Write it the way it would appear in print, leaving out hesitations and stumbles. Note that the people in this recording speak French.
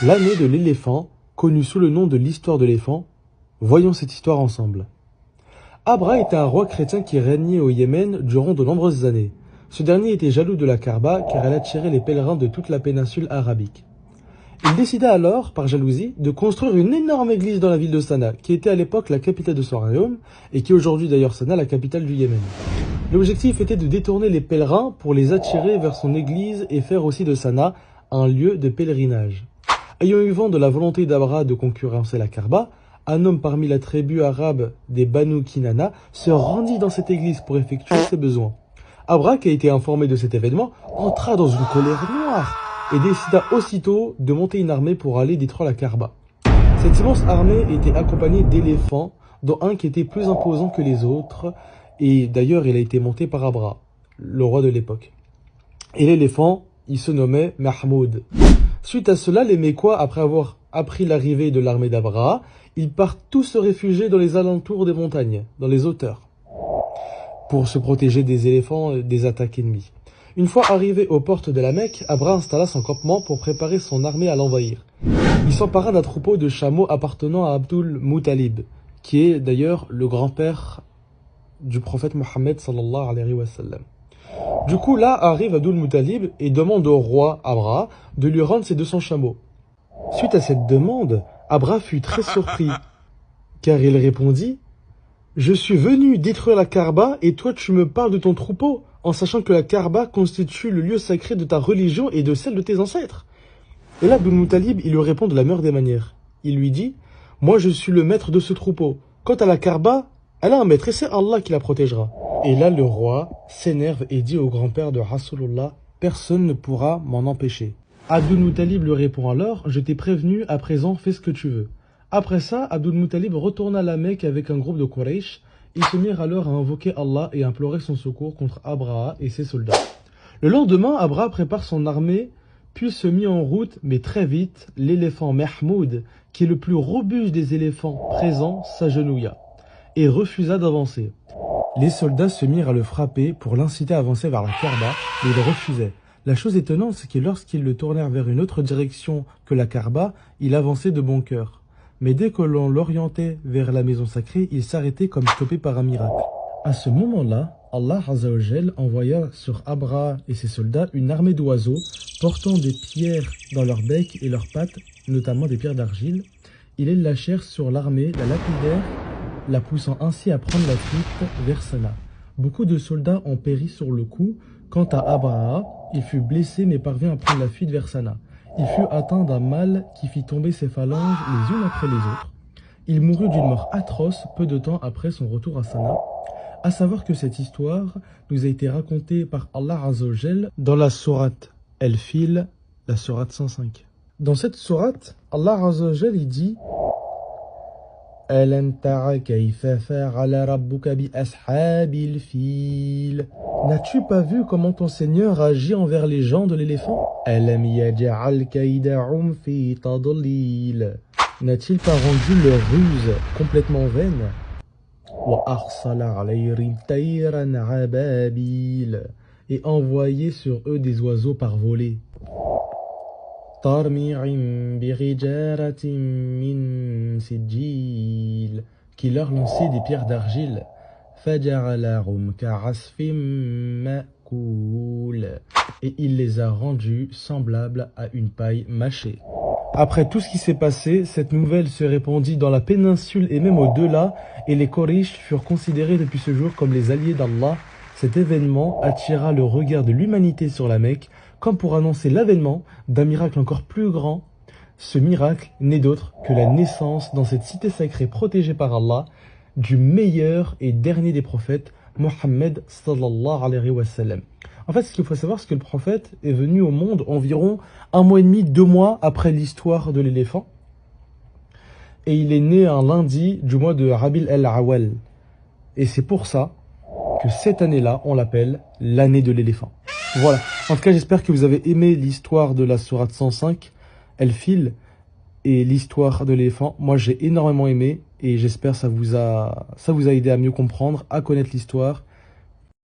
L'année de l'éléphant, connue sous le nom de l'histoire de l'éléphant. Voyons cette histoire ensemble. Abra était un roi chrétien qui régnait au Yémen durant de nombreuses années. Ce dernier était jaloux de la Kaaba car elle attirait les pèlerins de toute la péninsule arabique. Il décida alors, par jalousie, de construire une énorme église dans la ville de Sanaa, qui était à l'époque la capitale de son royaume, et qui est aujourd'hui d'ailleurs Sanaa, la capitale du Yémen. L'objectif était de détourner les pèlerins pour les attirer vers son église et faire aussi de Sanaa un lieu de pèlerinage. Ayant eu vent de la volonté d'Abra de concurrencer la Kaaba, un homme parmi la tribu arabe des Banu Kinana se rendit dans cette église pour effectuer ses besoins. Abra, qui a été informé de cet événement, entra dans une colère noire et décida aussitôt de monter une armée pour aller détruire la Kaaba. Cette immense armée était accompagnée d'éléphants, dont un qui était plus imposant que les autres, et d'ailleurs il a été monté par Abra, le roi de l'époque. Et l'éléphant, il se nommait Mahmoud. Suite à cela, les Mécois, après avoir appris l'arrivée de l'armée d'Abra, ils partent tous se réfugier dans les alentours des montagnes, dans les hauteurs, pour se protéger des éléphants et des attaques ennemies. Une fois arrivé aux portes de la Mecque, Abra installa son campement pour préparer son armée à l'envahir. Il s'empara d'un troupeau de chameaux appartenant à Abdul Muttalib, qui est d'ailleurs le grand-père du prophète Mohammed sallallahu alayhi wa sallam. Du coup, là arrive Abdul Muttalib et demande au roi Abra de lui rendre ses 200 chameaux. Suite à cette demande, Abra fut très surpris, car il répondit « Je suis venu détruire la Kaaba et toi tu me parles de ton troupeau, en sachant que la Kaaba constitue le lieu sacré de ta religion et de celle de tes ancêtres. » Et là, Abdul Muttalib, il lui répond de la meilleure des manières. Il lui dit « Moi je suis le maître de ce troupeau. Quant à la Kaaba, elle a un maître et c'est Allah qui la protégera. » Et là, le roi s'énerve et dit au grand-père de Rasulullah « Personne ne pourra m'en empêcher. » Abdul Muttalib lui répond alors « Je t'ai prévenu, à présent fais ce que tu veux. » Après ça, Abdul Muttalib retourna à la Mecque avec un groupe de Quraysh. Ils se mirent alors à invoquer Allah et à implorer son secours contre Abraha et ses soldats. Le lendemain, Abraha prépare son armée, puis se mit en route, mais très vite, l'éléphant Mahmoud, qui est le plus robuste des éléphants présents, s'agenouilla et refusa d'avancer. Les soldats se mirent à le frapper pour l'inciter à avancer vers la Kaaba, mais il refusait. La chose étonnante, c'est que lorsqu'ils le tournèrent vers une autre direction que la Kaaba, il avançait de bon cœur. Mais dès que l'on l'orientait vers la maison sacrée, il s'arrêtait comme stoppé par un miracle. À ce moment-là, Allah Azza wa Jal envoya sur Abra et ses soldats une armée d'oiseaux portant des pierres dans leurs becs et leurs pattes, notamment des pierres d'argile. Ils les lâchèrent sur l'armée, la lapidèrent, la poussant ainsi à prendre la fuite vers Sanaa. Beaucoup de soldats ont péri sur le coup. Quant à Abraha, il fut blessé mais parvint à prendre la fuite vers Sanaa. Il fut atteint d'un mal qui fit tomber ses phalanges les unes après les autres. Il mourut d'une mort atroce peu de temps après son retour à Sanaa. À savoir que cette histoire nous a été racontée par Allah Azza wa Jal dans la sourate El-Fil, la sourate 105. Dans cette sourate, Allah Azza wa Jal dit Alam tara kayfa fa'ala rabbuka bi ashabil fil. N'as-tu pas vu comment ton Seigneur agit envers les gens de l'éléphant? Alam yaj'al kaydahum fi tadlil. N'a-t-il pas rendu leur ruse complètement vaine? Wa arsala alayhim tayran ababil. Et envoyé sur eux des oiseaux par volée. Qui leur lançait des pierres d'argile. Et il les a rendus semblables à une paille mâchée. Après tout ce qui s'est passé, cette nouvelle se répandit dans la péninsule et même au-delà, et les Quraysh furent considérés depuis ce jour comme les alliés d'Allah. Cet événement attira le regard de l'humanité sur la Mecque, comme pour annoncer l'avènement d'un miracle encore plus grand. Ce miracle n'est d'autre que la naissance dans cette cité sacrée protégée par Allah du meilleur et dernier des prophètes, Mohammed sallallahu alayhi wa sallam. En fait, ce qu'il faut savoir, c'est que le prophète est venu au monde environ 1 mois et demi, 2 mois après l'histoire de l'éléphant. Et il est né un lundi du mois de Rabil el-Awal. Et c'est pour ça que cette année-là, on l'appelle l'année de l'éléphant. Voilà. En tout cas, j'espère que vous avez aimé l'histoire de la sourate 105, El-Fil, et l'histoire de l'éléphant. Moi, j'ai énormément aimé, et j'espère que ça vous a aidé à mieux comprendre, à connaître l'histoire,